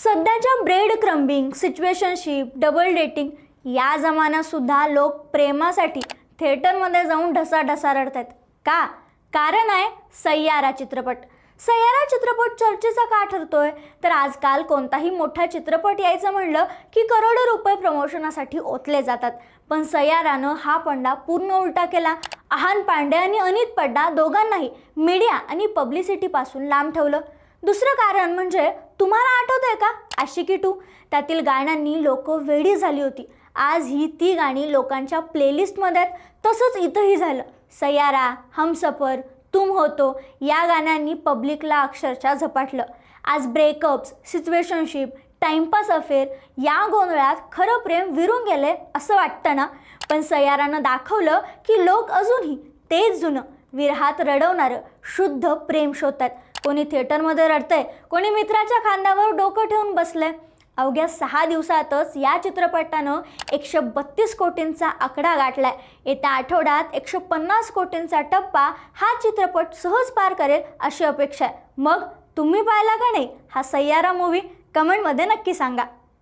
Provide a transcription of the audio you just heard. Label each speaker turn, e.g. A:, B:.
A: सध्याच्या bread crumbing, situationship, double dating या जमान्यात सुद्धा लोक प्रेमासाठी थिएटरमध्ये जाऊन ढसाढसा रडतात. का? कारण आहे सय्यारा चित्रपट. सय्यारा चित्रपट चर्चेचा का ठरतोय? तर आजकाल कोणताही मोठा चित्रपट यायचं म्हणलं की करोडो रुपये प्रमोशनासाठी ओतले जातात. पण सय्यारानं हा पंडा पूर्ण उलटा केला. आहान पांडे आणि अनित पड्डा दोघांनाही मीडिया आणि पब्लिसिटीपासून लांब ठेवलं. दुसरं कारण म्हणजे तुम्हाला आठवतंय का आशिकी 2? त्यातील गाण्यांनी लोक वेडी झाली होती. आज ही ती गाणी लोकांच्या प्लेलिस्टमध्ये आहेत. तसंच इथंही झालं. सय्यारा, हमसफर, तुम हो तो या गाण्यांनी पब्लिकला अक्षरशः झपाटलं. आज ब्रेकअप्स, सिच्युएशनशिप, टाइमपास अफेअर या गोंधळात खरं प्रेम विरून गेले असं वाटतं ना? पण सय्यारानं दाखवलं की लोक अजूनही तेच जुनं विरहात रडवणारं शुद्ध प्रेम शोधतात. कोणी थिएटरमध्ये रडतंय, कोणी मित्राच्या खांद्यावर डोकं ठेवून बसलंय. अवघ्या 6 दिवसातच या चित्रपटानं 132 कोटींचा आकडा गाठलाय. येत्या आठवड्यात 150 कोटींचा टप्पा हा चित्रपट सहज पार करेल अशी अपेक्षा आहे. मग तुम्ही पाहिला का नाही हा सय्यारा मूव्ही? कमेंटमध्ये नक्की सांगा.